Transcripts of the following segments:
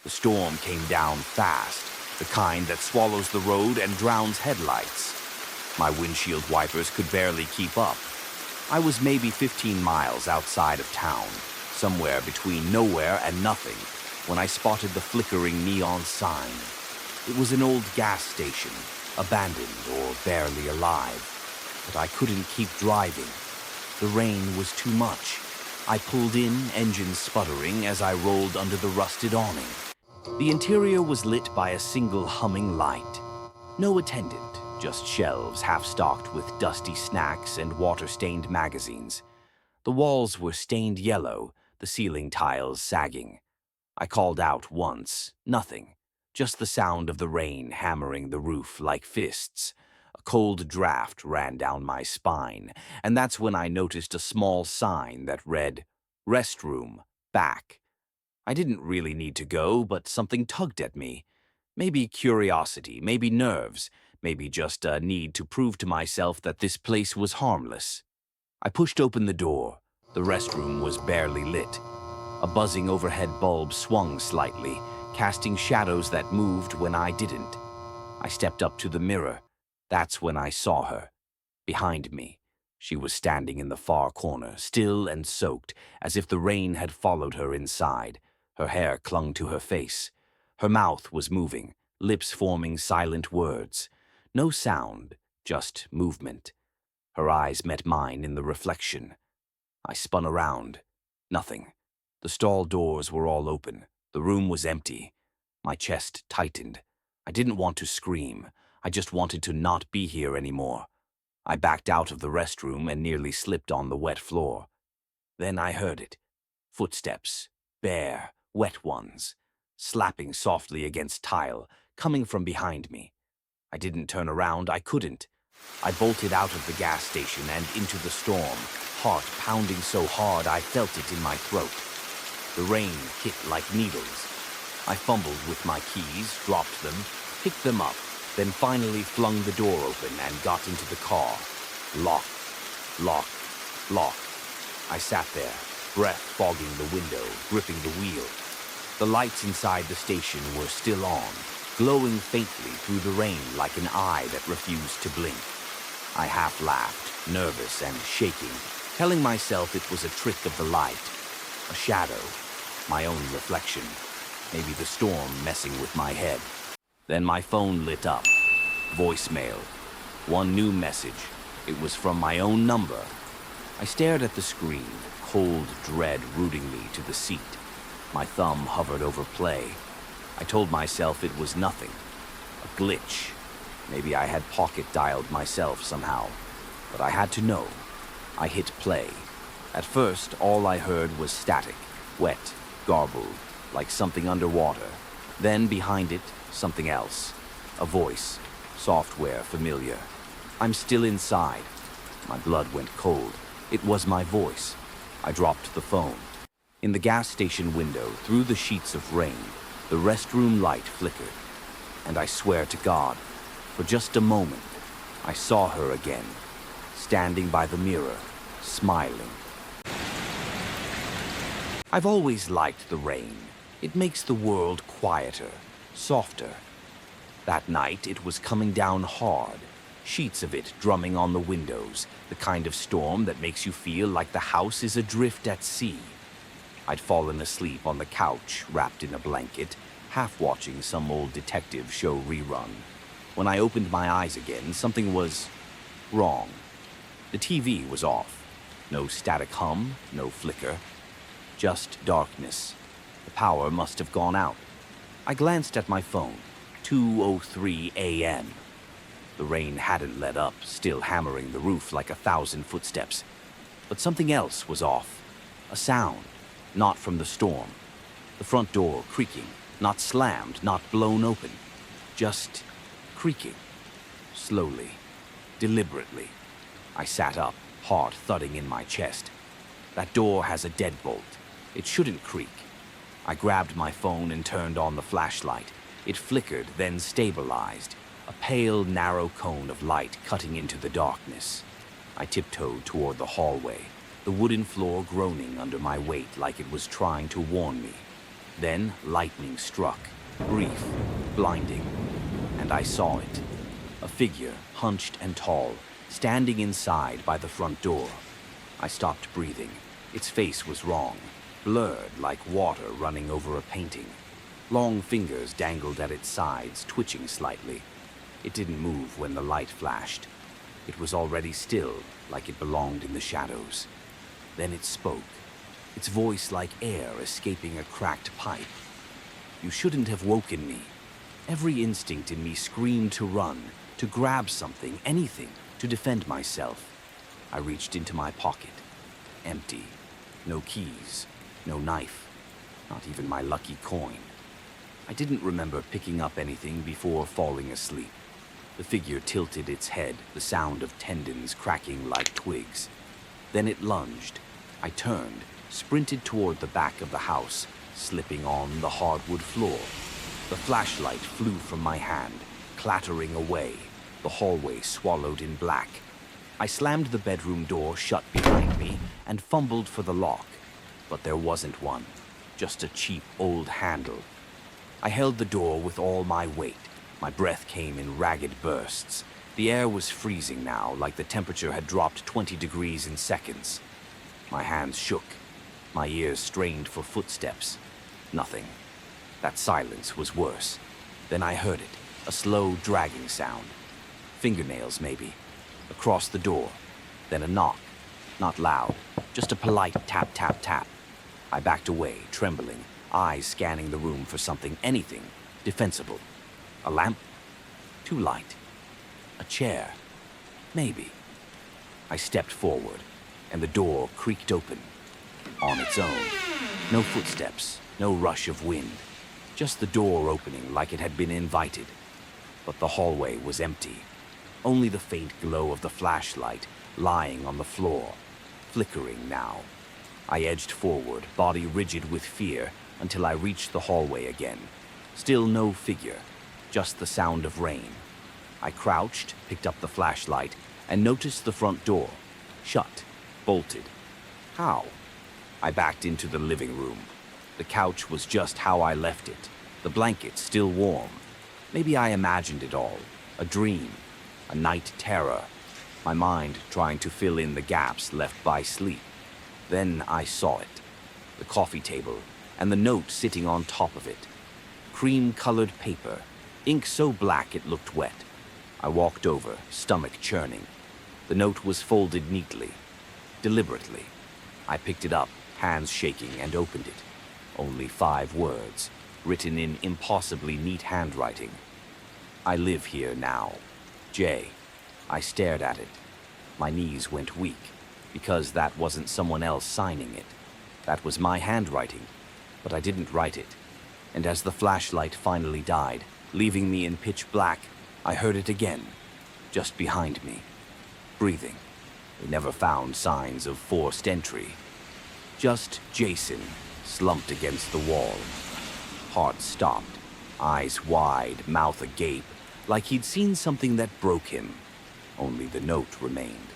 The storm came down fast, the kind that swallows the road and drowns headlights. My windshield wipers could barely keep up. I was maybe 15 miles outside of town, somewhere between nowhere and nothing, when I spotted the flickering neon sign. It was an old gas station, abandoned or barely alive. But I couldn't keep driving. The rain was too much. I pulled in, engine sputtering, as I rolled under the rusted awning. The interior was lit by a single humming light. No attendant, just shelves half-stocked with dusty snacks and water-stained magazines. The walls were stained yellow, the ceiling tiles sagging. I called out once, nothing. Just the sound of the rain hammering the roof like fists. A cold draft ran down my spine, and that's when I noticed a small sign that read, "Restroom, back." I didn't really need to go, but something tugged at me. Maybe curiosity, maybe nerves, maybe just a need to prove to myself that this place was harmless. I pushed open the door. The restroom was barely lit. A buzzing overhead bulb swung slightly, casting shadows that moved when I didn't. I stepped up to the mirror. That's when I saw her. Behind me. She was standing in the far corner, still and soaked, as if the rain had followed her inside. Her hair clung to her face. Her mouth was moving, lips forming silent words. No sound, just movement. Her eyes met mine in the reflection. I spun around. Nothing. The stall doors were all open. The room was empty. My chest tightened. I didn't want to scream. I just wanted to not be here anymore. I backed out of the restroom and nearly slipped on the wet floor. Then I heard it. Footsteps. Bare, wet ones. Slapping softly against tile, coming from behind me. I didn't turn around. I couldn't. I bolted out of the gas station and into the storm, heart pounding so hard I felt it in my throat. The rain hit like needles. I fumbled with my keys, dropped them, picked them up, then finally flung the door open and got into the car. Lock, lock, lock. I sat there, breath fogging the window, gripping the wheel. The lights inside the station were still on, glowing faintly through the rain like an eye that refused to blink. I half laughed, nervous and shaking, telling myself it was a trick of the light, a shadow, my own reflection, maybe the storm messing with my head. Then my phone lit up. Voicemail. One new message. It was from my own number. I stared at the screen, cold dread rooting me to the seat. My thumb hovered over play. I told myself it was nothing. A glitch. Maybe I had pocket-dialed myself somehow. But I had to know. I hit play. At first, all I heard was static, wet, garbled, like something underwater. Then behind it, something else. A voice. Software familiar. I'm still inside. My blood went cold. It was my voice. I dropped the phone. In the gas station window, through the sheets of rain, the restroom light flickered. And I swear to God, for just a moment, I saw her again, standing by the mirror, smiling. I've always liked the rain. It makes the world quieter, softer. That night, it was coming down hard, sheets of it drumming on the windows, the kind of storm that makes you feel like the house is adrift at sea. I'd fallen asleep on the couch, wrapped in a blanket, half watching some old detective show rerun. When I opened my eyes again, something was wrong. The TV was off. No static hum, no flicker. Just darkness. The power must have gone out. I glanced at my phone. 2:03 a.m. The rain hadn't let up, still hammering the roof like 1,000 footsteps. But something else was off. A sound, not from the storm. The front door creaking, not slammed, not blown open. Just creaking. Slowly, deliberately. I sat up, heart thudding in my chest. That door has a deadbolt. It shouldn't creak. I grabbed my phone and turned on the flashlight. It flickered, then stabilized, a pale, narrow cone of light cutting into the darkness. I tiptoed toward the hallway, the wooden floor groaning under my weight like it was trying to warn me. Then lightning struck, brief, blinding, and I saw it. A figure, hunched and tall, standing inside by the front door. I stopped breathing. Its face was wrong, blurred like water running over a painting. Long fingers dangled at its sides, twitching slightly. It didn't move when the light flashed. It was already still, like it belonged in the shadows. Then it spoke, its voice like air escaping a cracked pipe. "You shouldn't have woken me." Every instinct in me screamed to run, to grab something, anything, to defend myself. I reached into my pocket. Empty. No keys, no knife, not even my lucky coin. I didn't remember picking up anything before falling asleep. The figure tilted its head, the sound of tendons cracking like twigs. Then it lunged. I turned, sprinted toward the back of the house, slipping on the hardwood floor. The flashlight flew from my hand, clattering away, the hallway swallowed in black. I slammed the bedroom door shut behind me and fumbled for the lock, but there wasn't one, just a cheap old handle. I held the door with all my weight. My breath came in ragged bursts. The air was freezing now, like the temperature had dropped 20 degrees in seconds. My hands shook. My ears strained for footsteps. Nothing. That silence was worse. Then I heard it, a slow dragging sound. Fingernails, maybe. Across the door. Then a knock. Not loud, just a polite tap, tap, tap. I backed away, trembling, eyes scanning the room for something, anything, defensible. A lamp? Too light. A chair? Maybe. I stepped forward, and the door creaked open. On its own. No footsteps, no rush of wind. Just the door opening like it had been invited. But the hallway was empty. Only the faint glow of the flashlight lying on the floor, flickering now. I edged forward, body rigid with fear, until I reached the hallway again. Still no figure, just the sound of rain. I crouched, picked up the flashlight, and noticed the front door. Shut, bolted. How? I backed into the living room. The couch was just how I left it, the blanket still warm. Maybe I imagined it all, a dream, a night terror, my mind trying to fill in the gaps left by sleep. Then I saw it, the coffee table, and the note sitting on top of it. Cream-colored paper, ink so black it looked wet. I walked over, stomach churning. The note was folded neatly, deliberately. I picked it up, hands shaking, and opened it. Only 5 words, written in impossibly neat handwriting. "I live here now. Jay." I stared at it. My knees went weak, because that wasn't someone else signing it. That was my handwriting, but I didn't write it. And as the flashlight finally died, leaving me in pitch black, I heard it again, just behind me. Breathing. They never found signs of forced entry. Just Jason, slumped against the wall. Heart stopped, eyes wide, mouth agape, like he'd seen something that broke him. Only the note remained.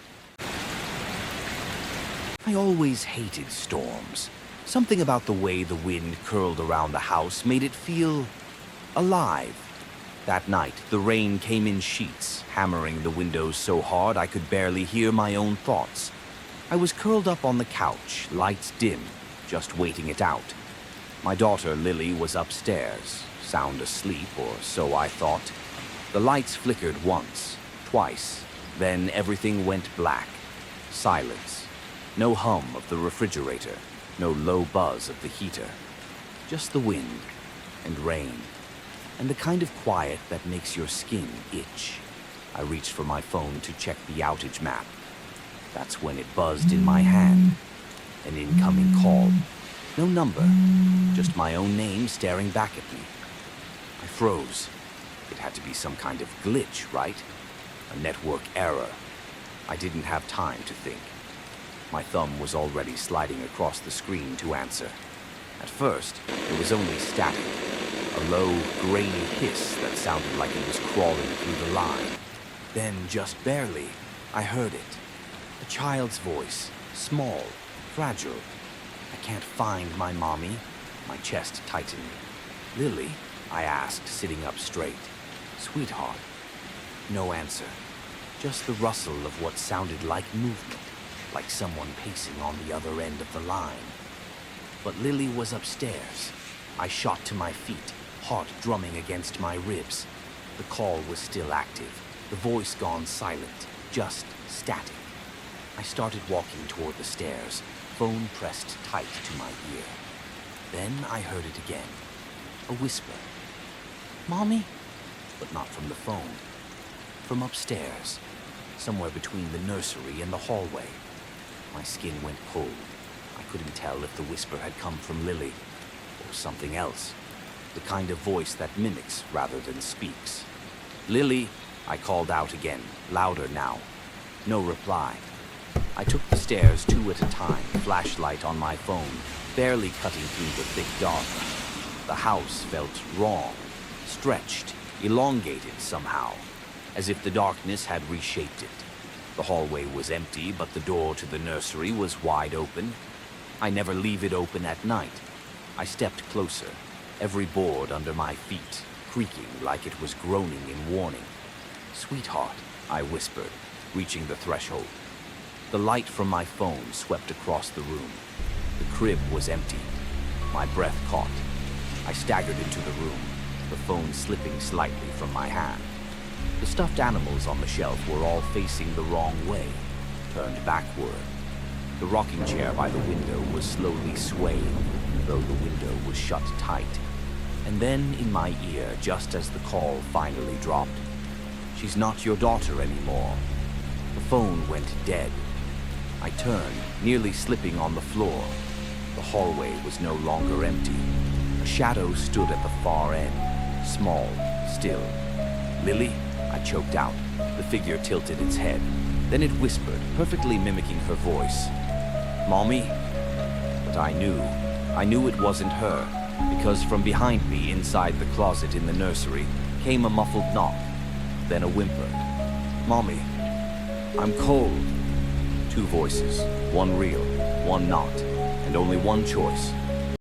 I always hated storms. Something about the way the wind curled around the house made it feel alive. That night, the rain came in sheets, hammering the windows so hard I could barely hear my own thoughts. I was curled up on the couch, lights dim, just waiting it out. My daughter Lily was upstairs, sound asleep, or so I thought. The lights flickered once, twice, then everything went black. Silence. No hum of the refrigerator, no low buzz of the heater. Just the wind and rain, and the kind of quiet that makes your skin itch. I reached for my phone to check the outage map. That's when it buzzed in my hand. An incoming call. No number, just my own name staring back at me. I froze. It had to be some kind of glitch, right? A network error. I didn't have time to think. My thumb was already sliding across the screen to answer. At first, it was only static. A low, grainy hiss that sounded like it was crawling through the line. Then, just barely, I heard it. A child's voice, small, fragile. "I can't find my mommy. My chest tightened. "Lily?" I asked, sitting up straight. "Sweetheart?" No answer. Just the rustle of what sounded like movement, like someone pacing on the other end of the line. But Lily was upstairs. I shot to my feet, heart drumming against my ribs. The call was still active, the voice gone silent, just static. I started walking toward the stairs, phone pressed tight to my ear. Then I heard it again, a whisper. "Mommy?" But not from the phone. From upstairs, somewhere between the nursery and the hallway. My skin went cold. I couldn't tell if the whisper had come from Lily or something else. The kind of voice that mimics rather than speaks. "Lily!" I called out again, louder now. No reply. I took the stairs 2 at a time, flashlight on my phone, barely cutting through the thick dark. The house felt wrong, stretched, elongated somehow, as if the darkness had reshaped it. The hallway was empty, but the door to the nursery was wide open. I never leave it open at night. I stepped closer, every board under my feet, creaking like it was groaning in warning. "Sweetheart," I whispered, reaching the threshold. The light from my phone swept across the room. The crib was empty. My breath caught. I staggered into the room, the phone slipping slightly from my hand. The stuffed animals on the shelf were all facing the wrong way, turned backward. The rocking chair by the window was slowly swaying, though the window was shut tight. And then in my ear, just as the call finally dropped, "She's not your daughter anymore." The phone went dead. I turned, nearly slipping on the floor. The hallway was no longer empty. A shadow stood at the far end, small, still. "Lily?" I choked out. The figure tilted its head. Then it whispered, perfectly mimicking her voice. "Mommy?" But I knew it wasn't her, because from behind me, inside the closet in the nursery, came a muffled knock, then a whimper. "Mommy, I'm cold." 2 voices, one real, one not, and only one choice.